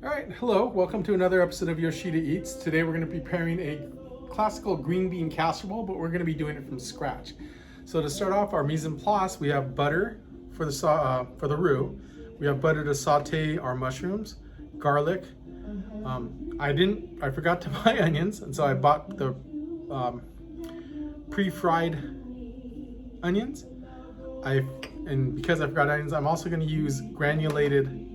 All right, hello, welcome to another episode of Yoshida Eats. Today we're going to be preparing a classical green bean casserole, but we're going to be doing it from scratch. So to start off, our mise en place, we have butter for the roux. We have butter to saute our mushrooms, garlic. I forgot to buy onions, and so I bought the pre-fried onions. And because I forgot onions, I'm also going to use granulated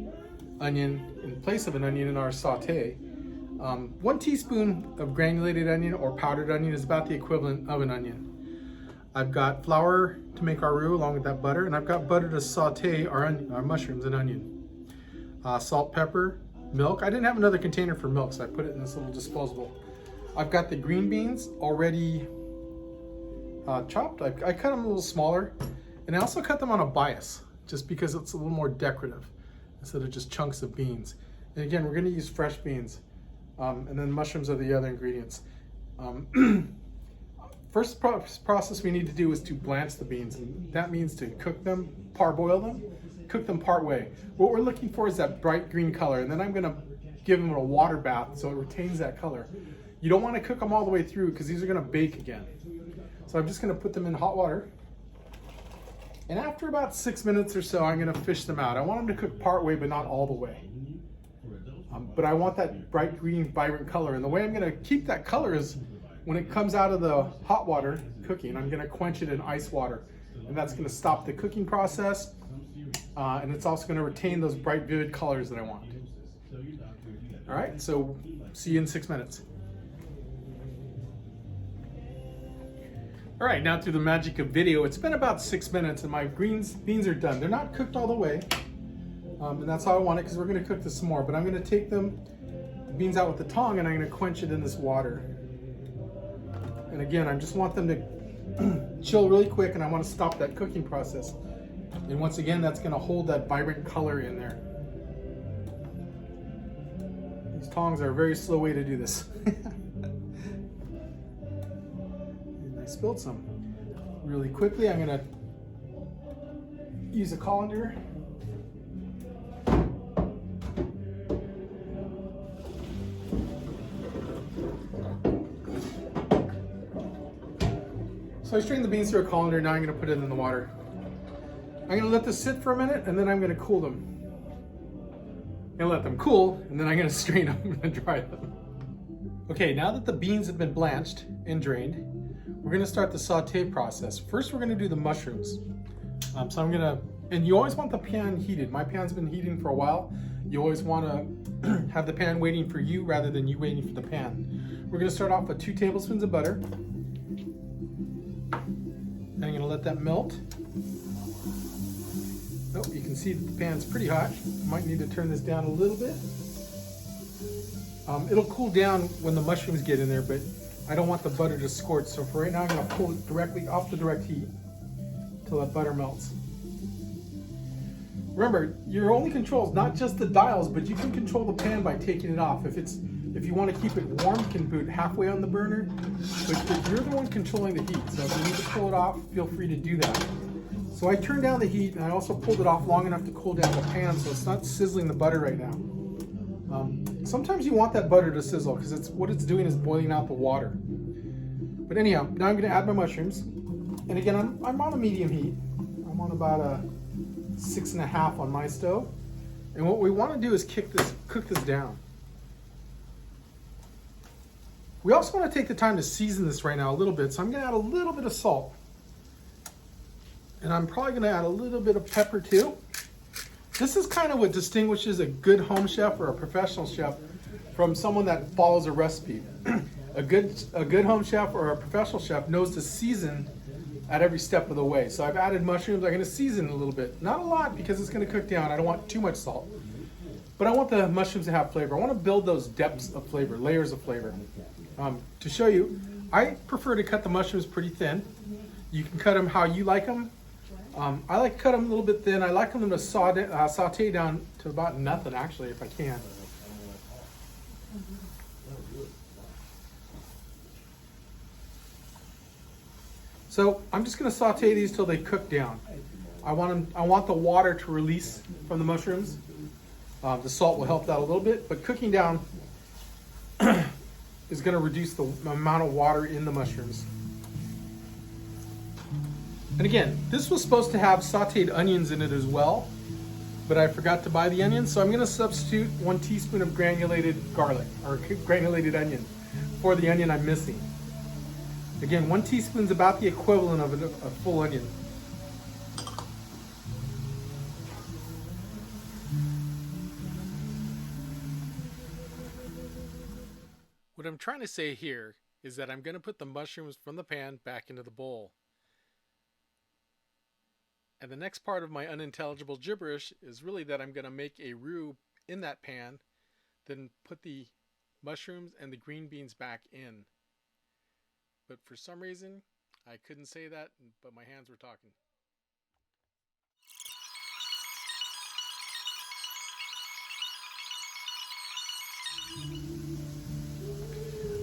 onion in place of an onion in our saute. 1 teaspoon of granulated onion or powdered onion is about the equivalent of an onion. I've got flour to make our roux along with that butter, and I've got butter to saute our mushrooms and onion. Salt, pepper, milk. I didn't have another container for milk, so I put it in this little disposable. I've got the green beans already chopped. I cut them a little smaller, and I also cut them on a bias just because it's a little more decorative instead of just chunks of beans. And again, we're going to use fresh beans, and then mushrooms are the other ingredients. First process we need to do is to blanch the beans, and that means to cook them, parboil them, cook them part way. What we're looking for is that bright green color, and then I'm going to give them a water bath so it retains that color. You don't want to cook them all the way through because these are going to bake again. So I'm just going to put them in hot water. And after about 6 minutes or so, I'm going to fish them out. I want them to cook part way, but not all the way. But I want that bright green, vibrant color. And the way I'm going to keep that color is when it comes out of the hot water cooking, I'm going to quench it in ice water. And that's going to stop the cooking process. And it's also going to retain those bright, vivid colors that I want. All right, so see you in 6 minutes. All right, now through the magic of video, it's been about 6 minutes and my beans are done. They're not cooked all the way, and that's how I want it because we're gonna cook this some more, but I'm gonna take the beans out with the tongue and I'm gonna quench it in this water. And again, I just want them to chill really quick and I wanna stop that cooking process. And once again, that's gonna hold that vibrant color in there. These tongs are a very slow way to do this. I spilled some really quickly. I'm gonna use a colander. So I strained the beans through a colander. Now I'm gonna put it in the water. I'm gonna let this sit for a minute and then I'm gonna cool them. I'm gonna let them cool and then I'm gonna strain them and dry them. Okay, now that the beans have been blanched and drained, we're gonna start the saute process. First, we're gonna do the mushrooms. And you always want the pan heated. My pan's been heating for a while. You always wanna have the pan waiting for you rather than you waiting for the pan. We're gonna start off with 2 tablespoons of butter. And I'm gonna let that melt. Oh, you can see that the pan's pretty hot. Might need to turn this down a little bit. It'll cool down when the mushrooms get in there, but I don't want the butter to scorch, so for right now I'm going to pull it directly off the direct heat until that butter melts. Remember, your only control is not just the dials, but you can control the pan by taking it off. If you want to keep it warm, you can put it halfway on the burner, but you're the one controlling the heat, so if you need to pull it off, feel free to do that. So I turned down the heat and I also pulled it off long enough to cool down the pan so it's not sizzling the butter right now. Sometimes you want that butter to sizzle because what it's doing is boiling out the water. But anyhow, now I'm going to add my mushrooms. And again, I'm on a medium heat. I'm on about a 6.5 on my stove. And what we want to do is cook this down. We also want to take the time to season this right now a little bit. So I'm going to add a little bit of salt. And I'm probably going to add a little bit of pepper too. This is kind of what distinguishes a good home chef or a professional chef from someone that follows a recipe. A good home chef or a professional chef knows to season at every step of the way. So I've added mushrooms. I'm going to season a little bit. Not a lot because it's going to cook down. I don't want too much salt. But I want the mushrooms to have flavor. I want to build those depths of flavor, layers of flavor. To show you, I prefer to cut the mushrooms pretty thin. You can cut them how you like them. I like to cut them a little bit thin. I like them to saute down to about nothing, actually, if I can. So I'm just going to saute these till they cook down. I want the water to release from the mushrooms. The salt will help that a little bit, but cooking down is going to reduce the amount of water in the mushrooms. And again, this was supposed to have sauteed onions in it as well, but I forgot to buy the onions, so I'm going to substitute 1 teaspoon of granulated garlic, or granulated onion, for the onion I'm missing. Again, 1 teaspoon is about the equivalent of a full onion. What I'm trying to say here is that I'm going to put the mushrooms from the pan back into the bowl. And the next part of my unintelligible gibberish is really that I'm going to make a roux in that pan, then put the mushrooms and the green beans back in. But for some reason, I couldn't say that, but my hands were talking.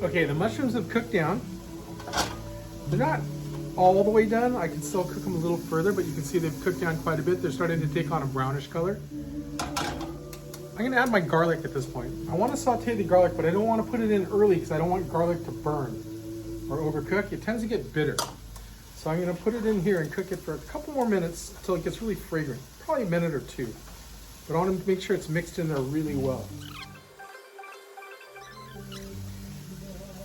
Okay, the mushrooms have cooked down. They're not all the way done. I can still cook them a little further, but you can see they've cooked down quite a bit. They're starting to take on a brownish color. I'm going to add my garlic at this point. I want to saute the garlic, but I don't want to put it in early because I don't want garlic to burn or overcook. It tends to get bitter. So I'm going to put it in here and cook it for a couple more minutes until it gets really fragrant. Probably a minute or 2. But I want to make sure it's mixed in there really well.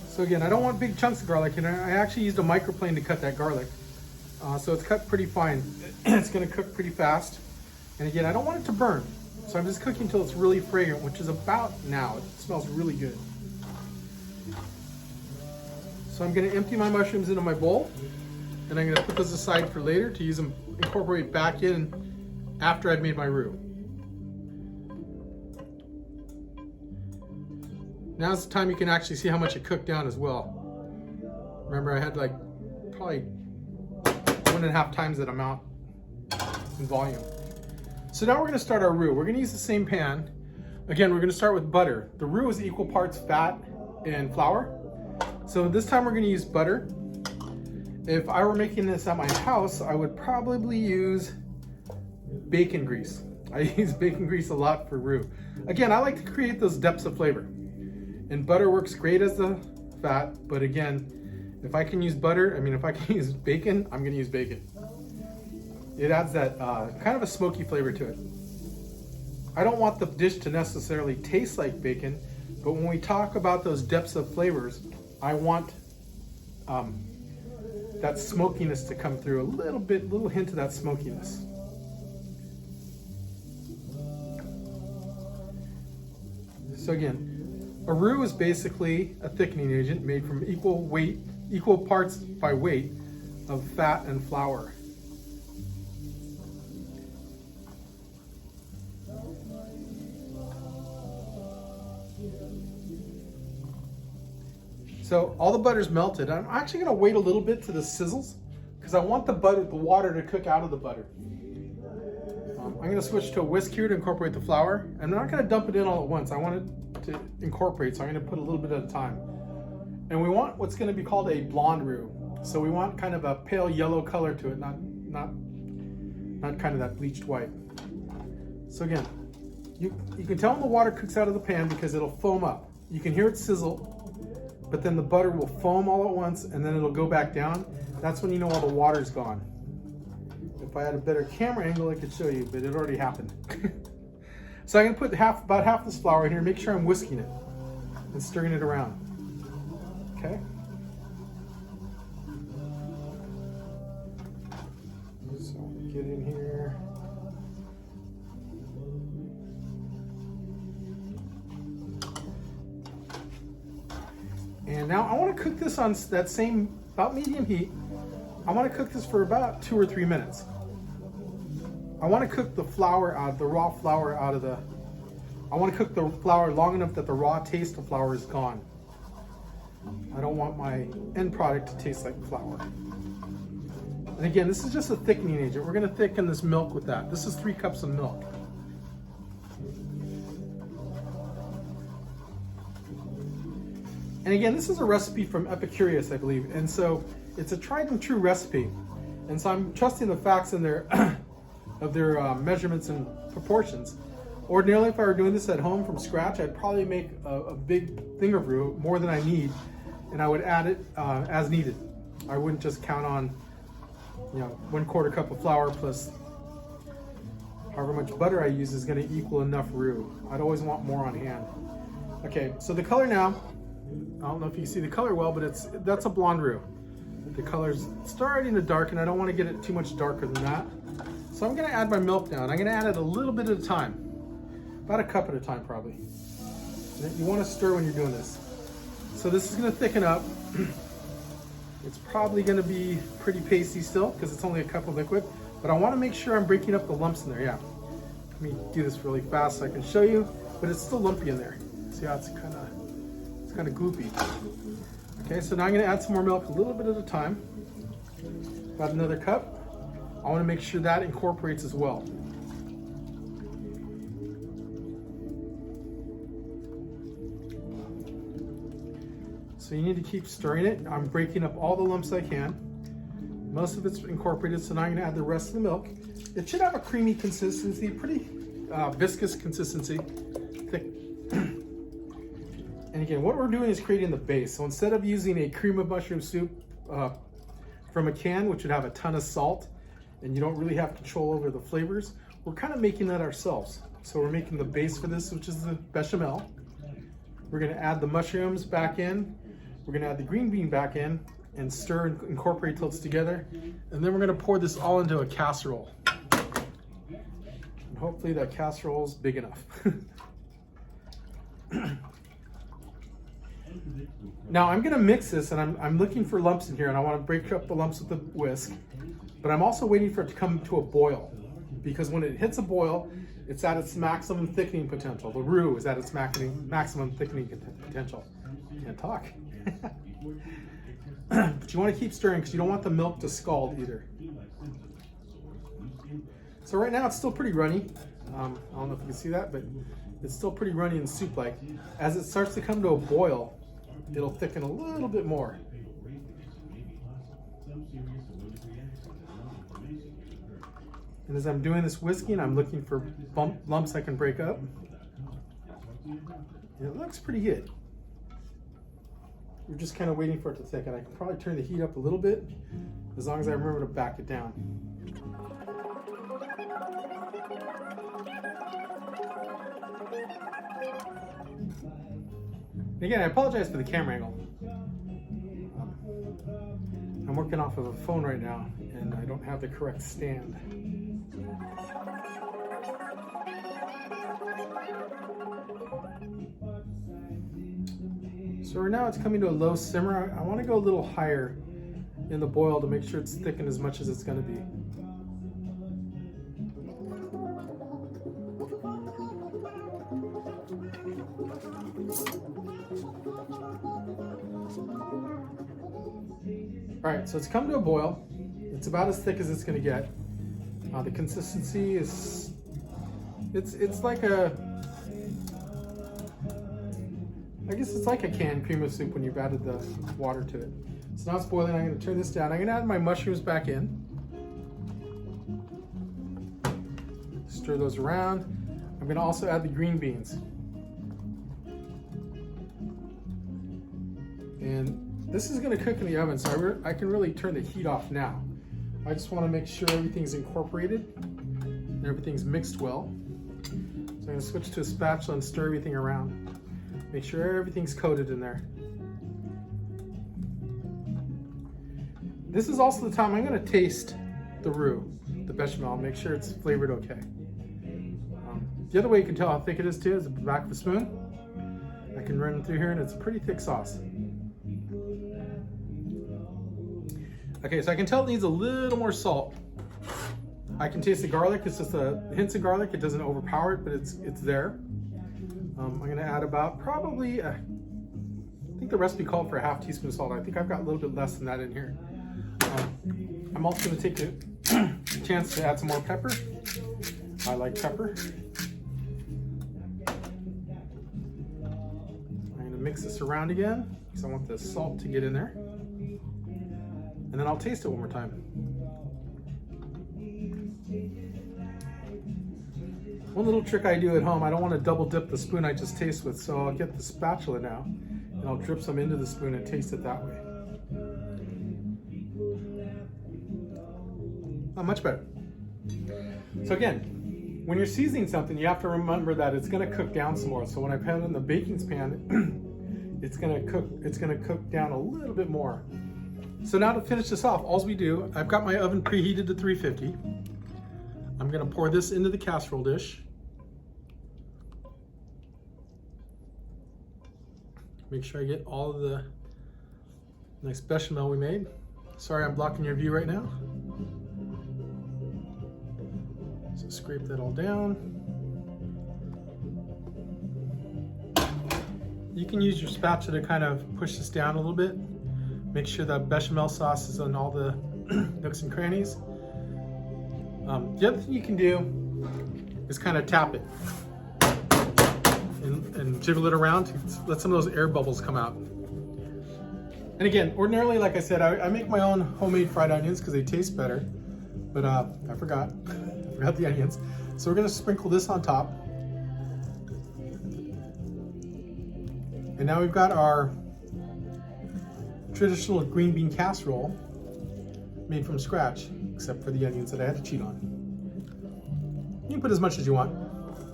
So again, I don't want big chunks of garlic, and I actually used a microplane to cut that garlic. So it's cut pretty fine. It's going to cook pretty fast. And again, I don't want it to burn. So I'm just cooking until it's really fragrant, which is about now. It smells really good. So I'm going to empty my mushrooms into my bowl, and I'm going to put those aside for later to use them, incorporate back in after I've made my roux. Now's the time you can actually see how much it cooked down as well. Remember, I had like probably 1.5 times that amount in volume. So now we're going to start our roux. We're going to use the same pan. Again, we're going to start with butter. The roux is equal parts fat and flour. So this time we're going to use butter. If I were making this at my house, I would probably use bacon grease. I use bacon grease a lot for roux. Again, I like to create those depths of flavor. And butter works great as the fat, but again, if I can use bacon, I'm gonna use bacon. It adds that kind of a smoky flavor to it. I don't want the dish to necessarily taste like bacon, but when we talk about those depths of flavors, I want that smokiness to come through a little hint of that smokiness. So again, a roux is basically a thickening agent made from equal parts by weight of fat and flour. So all the butter's melted. I'm actually going to wait a little bit till this sizzles because I want the water to cook out of the butter. I'm going to switch to a whisk here to incorporate the flour. I'm not going to dump it in all at once. I want it to incorporate, so I'm going to put a little bit at a time. And we want what's going to be called a blonde roux. So we want kind of a pale yellow color to it, not kind of that bleached white. So again, you can tell when the water cooks out of the pan because it'll foam up. You can hear it sizzle, but then the butter will foam all at once and then it'll go back down. That's when you know all the water's gone. If I had a better camera angle, I could show you, but it already happened. So I'm gonna put about half this flour in here, make sure I'm whisking it and stirring it around. Okay? So get in here. And now I want to cook this on that same, about medium heat. I want to cook this for about 2 or 3 minutes. I want to cook the flour out, the raw flour out of the, I want to cook the flour long enough that the raw taste of flour is gone. I don't want my end product to taste like flour. And again, this is just a thickening agent. We're going to thicken this milk with that. This is 3 cups of milk. And again, this is a recipe from Epicurious, I believe. And so it's a tried and true recipe. And so I'm trusting the facts in their of their measurements and proportions. Ordinarily, if I were doing this at home from scratch, I'd probably make a big thing of roux, more than I need, and I would add it as needed. I wouldn't just count on, 1/4 cup of flour plus however much butter I use is going to equal enough roux. I'd always want more on hand. Okay, so the color now, I don't know if you can see the color well, but that's a blonde roux. The color's starting to darken. I don't want to get it too much darker than that. So I'm going to add my milk now, and I'm going to add it a little bit at a time. About a cup at a time, probably. You want to stir when you're doing this. So this is going to thicken up. It's probably going to be pretty pasty still, because it's only a cup of liquid. But I want to make sure I'm breaking up the lumps in there, yeah. Let me do this really fast so I can show you, but it's still lumpy in there. See how it's kind of gloopy. Okay, so now I'm going to add some more milk a little bit at a time. About another cup. I want to make sure that incorporates as well. So you need to keep stirring it. I'm breaking up all the lumps I can. Most of it's incorporated, so now I'm going to add the rest of the milk. It should have a creamy consistency, pretty viscous consistency, thick. And again, what we're doing is creating the base. So instead of using a cream of mushroom soup from a can, which would have a ton of salt, and you don't really have control over the flavors, we're kind of making that ourselves. So we're making the base for this, which is the bechamel. We're going to add the mushrooms back in. We're going to add the green bean back in and stir and incorporate till it's together. And then we're going to pour this all into a casserole. And hopefully that casserole is big enough. Now I'm going to mix this, and I'm looking for lumps in here, and I want to break up the lumps with the whisk. But I'm also waiting for it to come to a boil, because when it hits a boil, it's at its maximum thickening potential. The roux is at its maximum thickening potential. Can't talk. But you want to keep stirring because you don't want the milk to scald either. So right now it's still pretty runny. I don't know if you can see that, but it's still pretty runny and soup-like. As it starts to come to a boil, it'll thicken a little bit more. And as I'm doing this whisking, I'm looking for lumps I can break up. And it looks pretty good. We're just kind of waiting for it to thicken. I can probably turn the heat up a little bit, as long as I remember to back it down. And again, I apologize for the camera angle. I'm working off of a phone right now, and I don't have the correct stand. So right now it's coming to a low simmer. I want to go a little higher in the boil to make sure it's thickened as much as it's going to be. All right, so it's come to a boil. It's about as thick as it's going to get. The consistency is, it's like I guess it's like a canned cream of soup when you've added the water to it. So now it's boiling. I'm going to turn this down. I'm going to add my mushrooms back in. Stir those around. I'm going to also add the green beans. And this is going to cook in the oven, so I can really turn the heat off now. I just want to make sure everything's incorporated and everything's mixed well. So I'm going to switch to a spatula and stir everything around. Make sure everything's coated in there. This is also the time I'm going to taste the roux, the bechamel, make sure it's flavored okay. The other way you can tell how thick it is too is the back of a spoon. I can run through here and it's a pretty thick sauce. Okay, so I can tell it needs a little more salt. I can taste the garlic. It's just hints of garlic. It doesn't overpower it, but it's there. I'm going to add about probably, I think the recipe called for a ½ teaspoon of salt. I think I've got a little bit less than that in here. I'm also going to take a chance to add some more pepper. I like pepper. I'm going to mix this around again because I want the salt to get in there. And then I'll taste it one more time. One little trick I do at home, I don't want to double dip the spoon I just taste with, so I'll get the spatula now and I'll drip some into the spoon and taste it that way. Oh, much better. So again, when you're seasoning something, you have to remember that it's going to cook down some more. So when I put it in the baking pan, it's going to cook down a little bit more. So now to finish this off, all we do, I've got my oven preheated to 350. I'm going to pour this into the casserole dish. Make sure I get all of the nice bechamel we made. Sorry, I'm blocking your view right now. So scrape that all down. You can use your spatula to kind of push this down a little bit. Make sure that bechamel sauce is on all the nooks and crannies. The other thing you can do is kind of tap it and jiggle it around to let some of those air bubbles come out. And again, ordinarily, like I said, I make my own homemade fried onions because they taste better, but I forgot the onions. So we're gonna sprinkle this on top. And now we've got our traditional green bean casserole made from scratch, except for the onions that I had to cheat on. You can put as much as you want.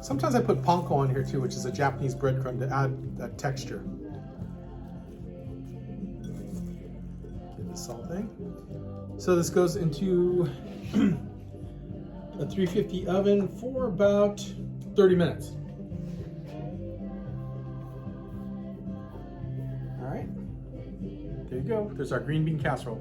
Sometimes I put panko on here too, which is a Japanese breadcrumb to add that texture. Get this all thing. So this goes into a 350 oven for about 30 minutes. All right, there you go. There's our green bean casserole.